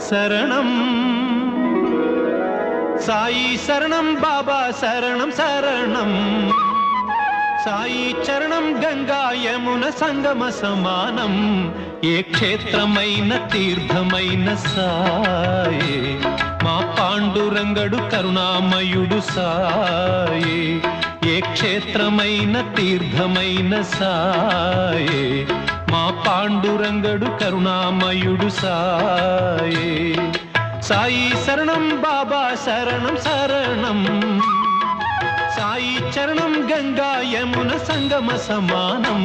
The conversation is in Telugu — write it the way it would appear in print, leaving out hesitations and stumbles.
శరణం సాయి శరణం బాబా శరణం శరణం సాయి చరణం గంగా యమున సంగమ సమానం ఏ క్షేత్రమైన తీర్థమైన సాయే మా పాండురంగడు కరుణామయుడు సాయే ఏ క్షేత్రమైన తీర్థమైన సాయే మా పాండురంగడు కరుణామయుడు సాయే సాయి శరణం బాబా శరణం శరణం సాయి చరణం గంగా యమున సంగమ సమానం